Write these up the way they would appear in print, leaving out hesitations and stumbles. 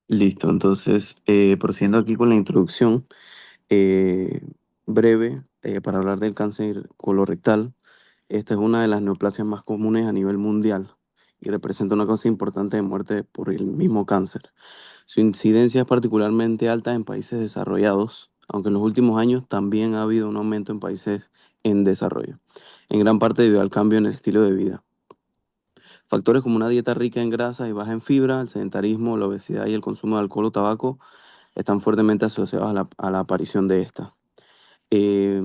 Listo, entonces, procediendo aquí con la introducción eh, breve para hablar del cáncer colorectal. Esta es una de las neoplasias más comunes a nivel mundial y representa una causa importante de muerte por el mismo cáncer. Su incidencia es particularmente alta en países desarrollados, aunque en los últimos años también ha habido un aumento en países en desarrollo, en gran parte debido al cambio en el estilo de vida. Factores como una dieta rica en grasa y baja en fibra, el sedentarismo, la obesidad y el consumo de alcohol o tabaco están fuertemente asociados a la aparición de esta. Eh,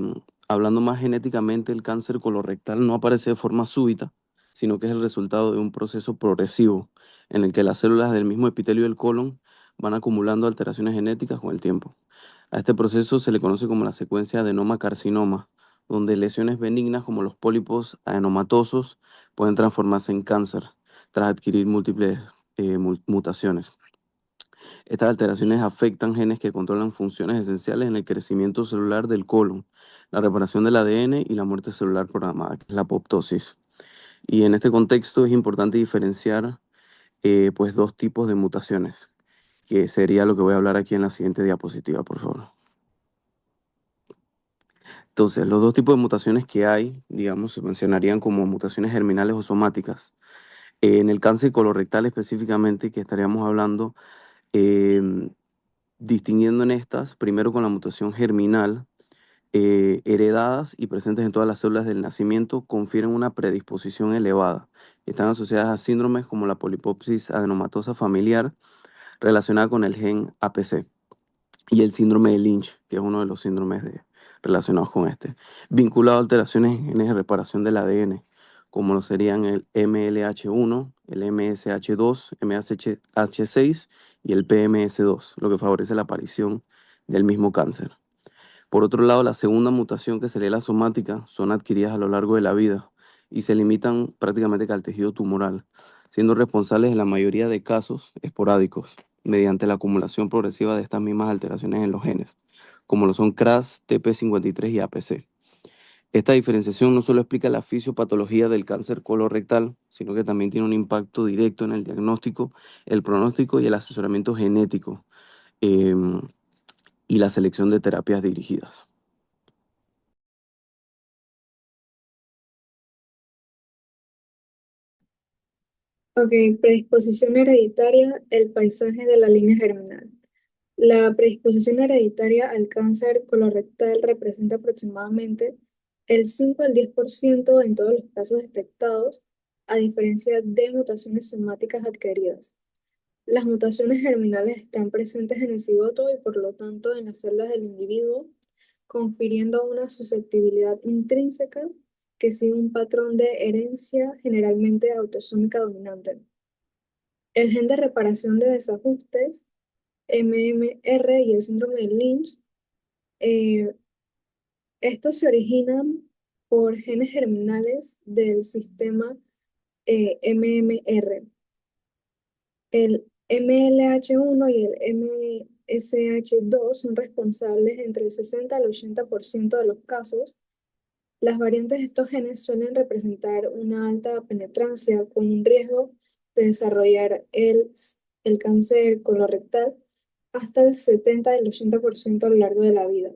Hablando más genéticamente, el cáncer colorectal no aparece de forma súbita, sino que es el resultado de un proceso progresivo en el que las células del mismo epitelio del colon van acumulando alteraciones genéticas con el tiempo. A este proceso se le conoce como la secuencia adenoma-carcinoma, donde lesiones benignas como los pólipos adenomatosos pueden transformarse en cáncer tras adquirir múltiples mutaciones. Estas alteraciones afectan genes que controlan funciones esenciales en el crecimiento celular del colon, la reparación del ADN y la muerte celular programada, que es la apoptosis. Y en este contexto es importante diferenciar pues dos tipos de mutaciones, que sería lo que voy a hablar aquí en la siguiente diapositiva, por favor. Entonces, los dos tipos de mutaciones que hay, digamos, se mencionarían como mutaciones germinales o somáticas. En el cáncer colorectal específicamente, que estaríamos hablando, em, distinguiendo en estas, primero con la mutación germinal, heredadas y presentes en todas las células del nacimiento, confieren una predisposición elevada. Están asociadas a síndromes como la polipopsis adenomatosa familiar relacionada con el gen APC y el síndrome de Lynch, que es uno de los síndromes relacionados con este, vinculado a alteraciones en genes de reparación del ADN, como lo serían el MLH1, el MSH2, MSH6 y el PMS2, lo que favorece la aparición del mismo cáncer. Por otro lado, la segunda mutación, que sería la somática, son adquiridas a lo largo de la vida y se limitan prácticamente que al tejido tumoral, siendo responsables en la mayoría de casos esporádicos, mediante la acumulación progresiva de estas mismas alteraciones en los genes, como lo son CRAS, TP53 y APC. Esta diferenciación no solo explica la fisiopatología del cáncer colorectal, sino que también tiene un impacto directo en el diagnóstico, el pronóstico y el asesoramiento genético, em, y la selección de terapias dirigidas. Ok, predisposición hereditaria, el paisaje de la línea germinal. La predisposición hereditaria al cáncer colorectal representa aproximadamente el 5 al 10% en todos los casos detectados, a diferencia de mutaciones somáticas adquiridas. Las mutaciones germinales están presentes en el cigoto y por lo tanto en las células del individuo, confiriendo una susceptibilidad intrínseca que sigue un patrón de herencia generalmente autosómica dominante. El gen de reparación de desajustes, MMR, y el síndrome de Lynch, eh, estos se originan por genes germinales del sistema MMR. El MLH1 y el MSH2 son responsables entre el 60 al 80% de los casos. Las variantes de estos genes suelen representar una alta penetrancia con un riesgo de desarrollar el cáncer colorectal hasta el 70 al 80% a lo largo de la vida.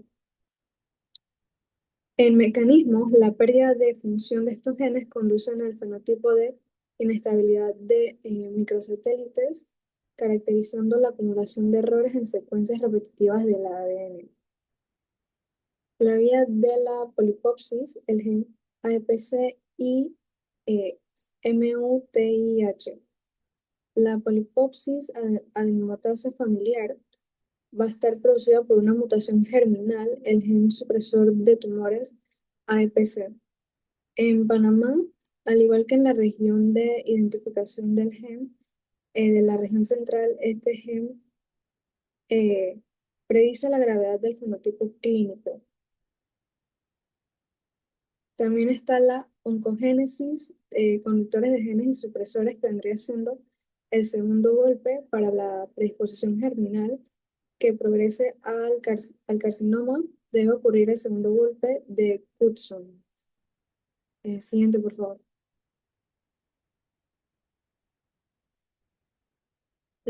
En mecanismos, la pérdida de función de estos genes conducen al fenotipo de inestabilidad de microsatélites, caracterizando la acumulación de errores en secuencias repetitivas del ADN. La vía de la polipopsis, el gen AEPC y eh, MUTIH. La polipopsis adenomatosa familiar va a estar producida por una mutación germinal, el gen supresor de tumores AEPC. En Panamá, al igual que en la región de identificación del gen, de la región central, este gen eh, predice la gravedad del fenotipo clínico. También está la oncogénesis, conductores de genes y supresores, que vendría siendo el segundo golpe para la predisposición germinal que progrese al carcinoma. Debe ocurrir el segundo golpe de Knudson. Siguiente, por favor.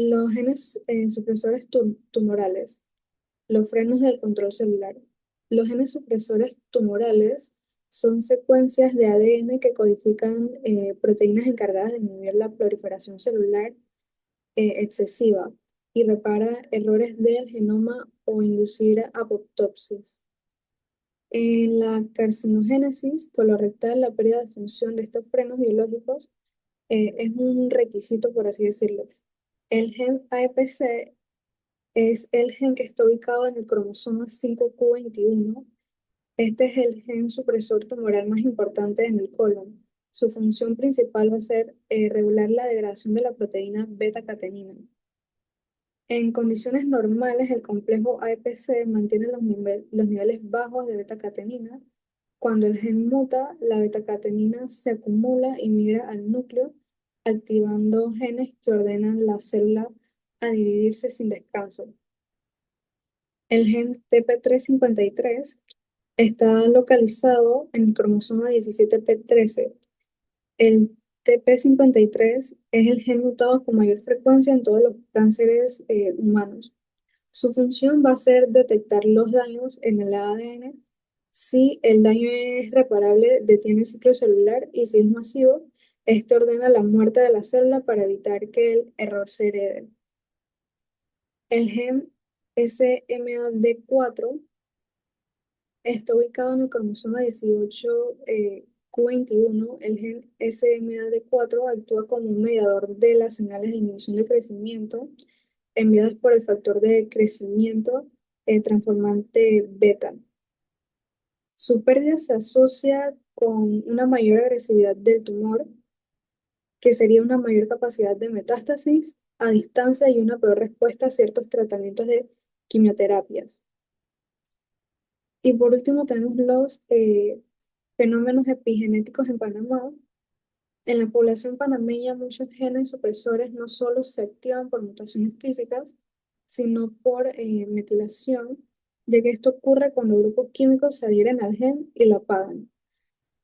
Los genes supresores tumorales, los frenos del control celular. Los genes supresores tumorales son secuencias de ADN que codifican proteínas encargadas de inhibir la proliferación celular excesiva y repara errores del genoma o inducir apoptosis. En la carcinogénesis colorectal, la pérdida de función de estos frenos biológicos es un requisito, por así decirlo. El gen AEPC es el gen que está ubicado en el cromosoma 5q21. Este es el gen supresor tumoral más importante en el colon. Su función principal va a ser regular la degradación de la proteína beta-catenina. En condiciones normales, el complejo AEPC mantiene los niveles bajos de beta-catenina. Cuando el gen muta, la beta-catenina se acumula y migra al núcleo, activando genes que ordenan la célula a dividirse sin descanso. El gen TP353 está localizado en el cromosoma 17p13. El TP53 es el gen mutado con mayor frecuencia en todos los cánceres humanos. Su función va a ser detectar los daños en el ADN. Si el daño es reparable, detiene el ciclo celular y si es masivo, este ordena la muerte de la célula para evitar que el error se herede. El gen SMAD4 está ubicado en el cromosoma 18q21. El gen SMAD4 actúa como un mediador de las señales de inhibición de crecimiento enviadas por el factor de crecimiento transformante beta. Su pérdida se asocia con una mayor agresividad del tumor, que sería una mayor capacidad de metástasis a distancia y una peor respuesta a ciertos tratamientos de quimioterapias. Y por último tenemos los fenómenos epigenéticos en Panamá. En la población panameña, muchos genes supresores no solo se activan por mutaciones físicas, sino por metilación, ya que esto ocurre cuando grupos químicos se adhieren al gen y lo apagan.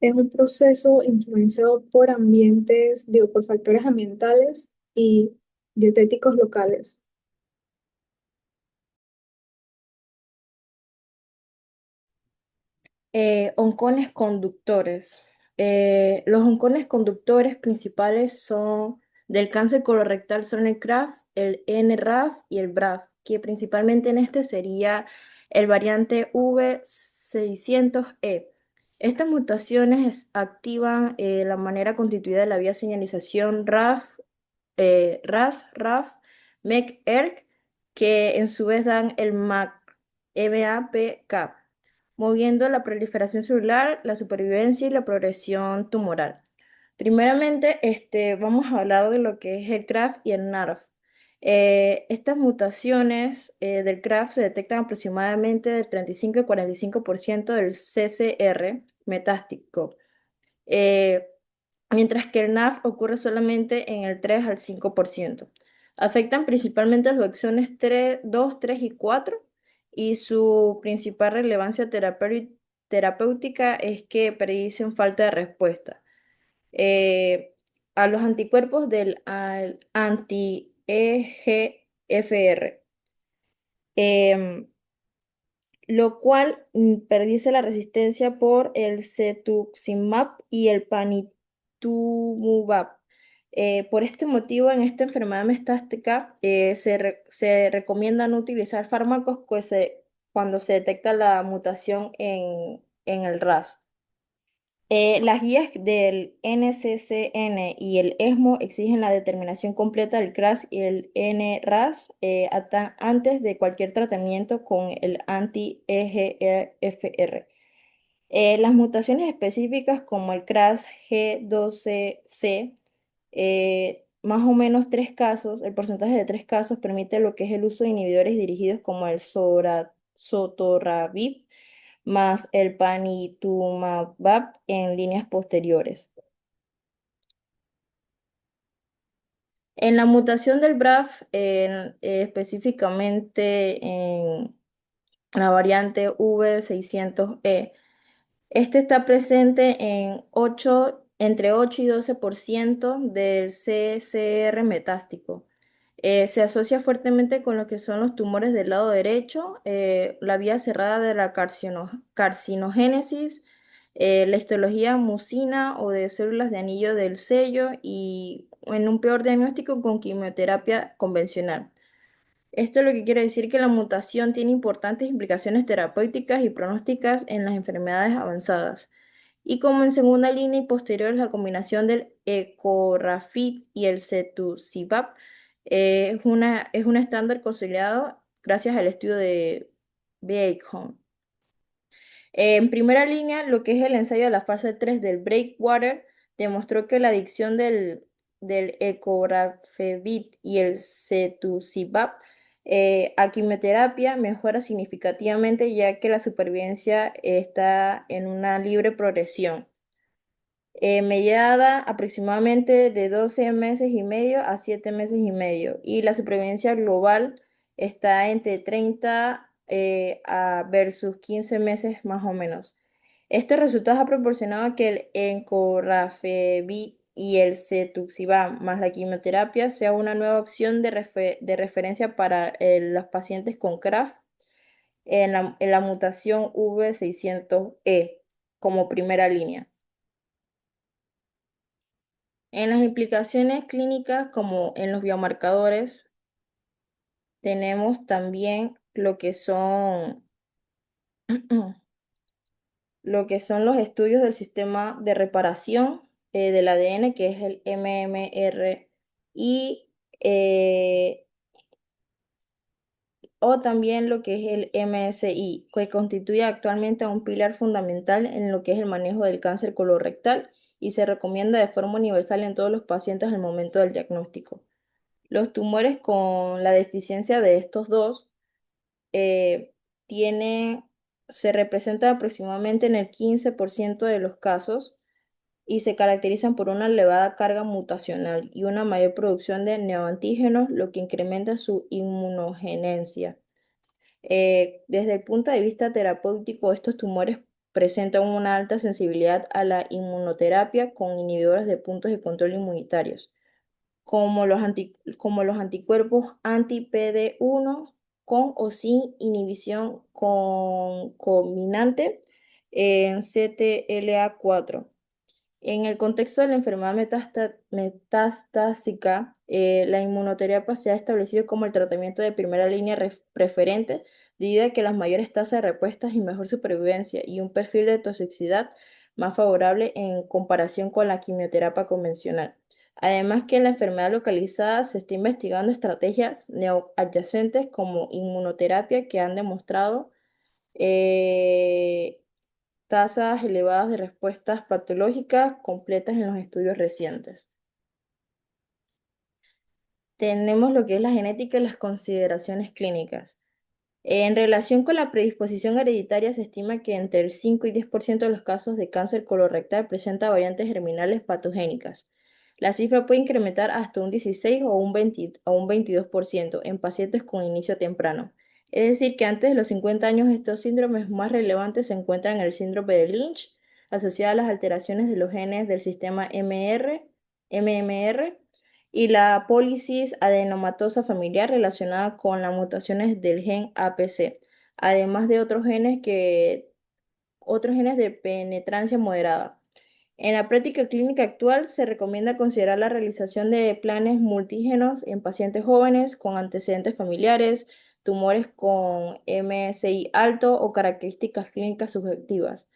Es un proceso influenciado por ambientes, digo, por factores ambientales y dietéticos locales. Oncones conductores. Los oncones conductores principales son del cáncer colorectal son el CRAF, el NRAF y el BRAF, que principalmente en este sería el variante V600E. Estas mutaciones activan la manera constituida de la vía señalización RAF, RAS, RAF, MEC, ERK, que en su vez dan el MAPK, moviendo la proliferación celular, la supervivencia y la progresión tumoral. Primeramente, vamos a hablar de lo que es el CRAF y el NARF. Estas mutaciones del CRAF se detectan aproximadamente del 35 al 45% del CCR metástico, eh, mientras que el NAF ocurre solamente en el 3 al 5%. Afectan principalmente los exones 3, 2, 3 y 4 y su principal relevancia terapéutica es que predicen falta de respuesta eh, a los anticuerpos del anti-EGFR, lo cual predice la resistencia por el cetuximab y el panitumumab. Por este motivo, en esta enfermedad metastásica se recomienda no utilizar fármacos cuando se detecta la mutación en el RAS. Las guías del NCCN y el ESMO exigen la determinación completa del CRAS y el NRAS antes de cualquier tratamiento con el anti-EGFR. Las mutaciones específicas como el CRAS G12C, más o menos 3 casos, el porcentaje de 3 casos permite lo que es el uso de inhibidores dirigidos como el sotorasib más el panitumumab en líneas posteriores. En la mutación del BRAF, específicamente en la variante V600E, este está presente en entre 8 y 12% del CCR metástico. Se asocia fuertemente con lo que son los tumores del lado derecho, la vía cerrada de la carcinogénesis, la histología mucina o de células de anillo del sello y en un peor diagnóstico con quimioterapia convencional. Esto lo que quiere decir que la mutación tiene importantes implicaciones terapéuticas y pronósticas en las enfermedades avanzadas. Y como en segunda línea y posterior, la combinación del Ecorafit y el Cetuximab es un estándar consolidado gracias al estudio de Bacon. En primera línea, lo que es el ensayo de la fase 3 del Breakwater demostró que la adicción del Ecorafebit y el Cetuximab a quimioterapia mejora significativamente ya que la supervivencia está en una libre progresión mediada aproximadamente de 12 meses y medio a 7 meses y medio. Y la supervivencia global está entre 30 versus 15 meses más o menos. Estos resultados han proporcionado que el encorafenib y el cetuximab más la quimioterapia sea una nueva opción de referencia para los pacientes con CRAF en la mutación V600E como primera línea. En las implicaciones clínicas, como en los biomarcadores, tenemos también lo que son los estudios del sistema de reparación del ADN, que es el MMR, y, o también lo que es el MSI, que constituye actualmente un pilar fundamental en lo que es el manejo del cáncer colorectal y se recomienda de forma universal en todos los pacientes al momento del diagnóstico. Los tumores con la deficiencia de estos dos eh, tienen, se representan aproximadamente en el 15% de los casos y se caracterizan por una elevada carga mutacional y una mayor producción de neoantígenos, lo que incrementa su inmunogenencia. Desde el punto de vista terapéutico, estos tumores presentan una alta sensibilidad a la inmunoterapia con inhibidores de puntos de control inmunitarios como los anticuerpos anti-PD1 con o sin inhibición concomitante en CTLA4. En el contexto de la enfermedad metastásica, la inmunoterapia se ha establecido como el tratamiento de primera línea preferente debido a que las mayores tasas de respuestas y mejor supervivencia y un perfil de toxicidad más favorable en comparación con la quimioterapia convencional. Además que en la enfermedad localizada se está investigando estrategias neoadyacentes como inmunoterapia que han demostrado eh, tasas elevadas de respuestas patológicas completas en los estudios recientes. Tenemos lo que es la genética y las consideraciones clínicas. En relación con la predisposición hereditaria, se estima que entre el 5 y 10% de los casos de cáncer colorectal presenta variantes germinales patogénicas. La cifra puede incrementar hasta un 16 o un 20 o un 22% en pacientes con inicio temprano. Es decir, que antes de los 50 años estos síndromes más relevantes se encuentran en el síndrome de Lynch, asociado a las alteraciones de los genes del sistema MMR, y la pólisis adenomatosa familiar relacionada con las mutaciones del gen APC, además de otros genes de penetrancia moderada. En la práctica clínica actual se recomienda considerar la realización de planes multígenos en pacientes jóvenes con antecedentes familiares, tumores con MSI alto o características clínicas subjetivas,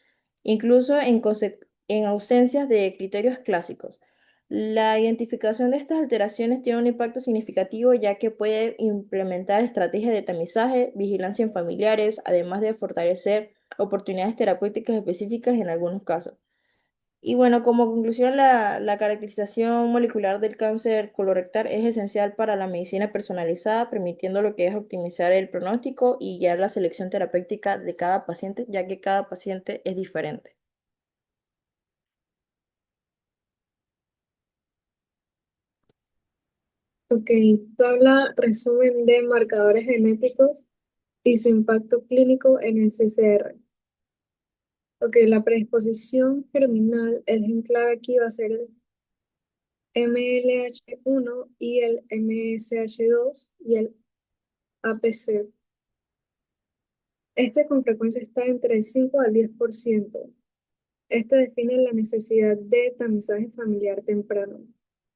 incluso en ausencias de criterios clásicos. La identificación de estas alteraciones tiene un impacto significativo ya que puede implementar estrategias de tamizaje, vigilancia en familiares, además de fortalecer oportunidades terapéuticas específicas en algunos casos. Y bueno, como conclusión, la caracterización molecular del cáncer colorectal es esencial para la medicina personalizada, permitiendo lo que es optimizar el pronóstico y guiar la selección terapéutica de cada paciente, ya que cada paciente es diferente. Ok, tabla resumen de marcadores genéticos y su impacto clínico en el CCR. Ok, la predisposición germinal, el gen clave aquí va a ser MLH1 y el MSH2 y el APC. Este con frecuencia está entre el 5 al 10%. Este define la necesidad de tamizaje familiar temprano.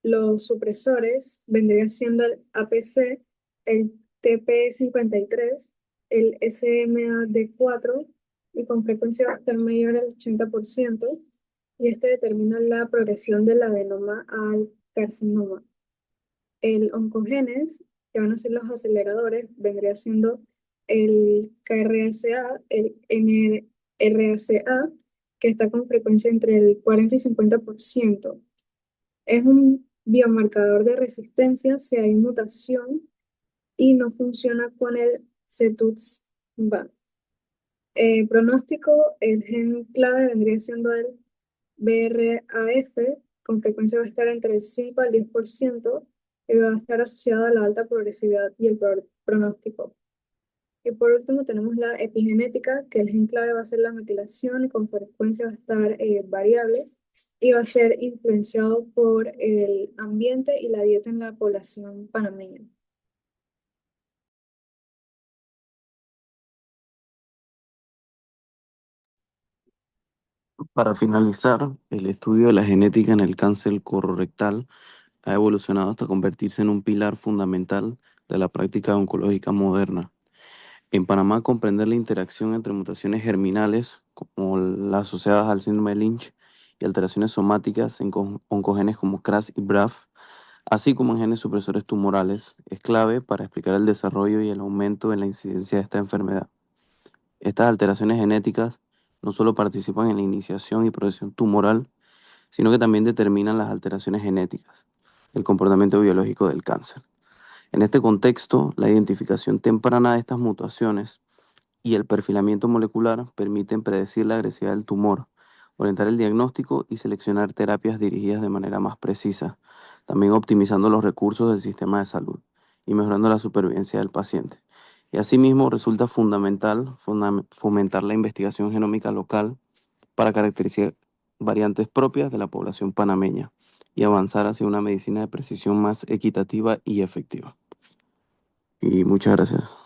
Los supresores vendrían siendo el APC, el TP53, el SMAD4 y con frecuencia va a estar mayor al 80%, y este determina la progresión del adenoma al carcinoma. El oncogenes, que van a ser los aceleradores, vendría siendo el KRACA, el NRACA, que está con frecuencia entre el 40 y 50%. Es un biomarcador de resistencia si hay mutación y no funciona con el cetuximab. Pronóstico, el gen clave vendría siendo el BRAF, con frecuencia va a estar entre el 5 al 10% y va a estar asociado a la alta progresividad y el peor pronóstico. Y por último tenemos la epigenética, que el gen clave va a ser la metilación y con frecuencia va a estar variable y va a ser influenciado por el ambiente y la dieta en la población panameña. Para finalizar, el estudio de la genética en el cáncer colorectal ha evolucionado hasta convertirse en un pilar fundamental de la práctica oncológica moderna. En Panamá, comprender la interacción entre mutaciones germinales, como las asociadas al síndrome de Lynch, y alteraciones somáticas en oncogenes como CRAS y BRAF, así como en genes supresores tumorales, es clave para explicar el desarrollo y el aumento en la incidencia de esta enfermedad. Estas alteraciones genéticas no solo participan en la iniciación y progresión tumoral, sino que también determinan las alteraciones genéticas, el comportamiento biológico del cáncer. En este contexto, la identificación temprana de estas mutaciones y el perfilamiento molecular permiten predecir la agresividad del tumor, orientar el diagnóstico y seleccionar terapias dirigidas de manera más precisa, también optimizando los recursos del sistema de salud y mejorando la supervivencia del paciente. Y asimismo resulta fundamental fomentar la investigación genómica local para caracterizar variantes propias de la población panameña y avanzar hacia una medicina de precisión más equitativa y efectiva. Y muchas gracias.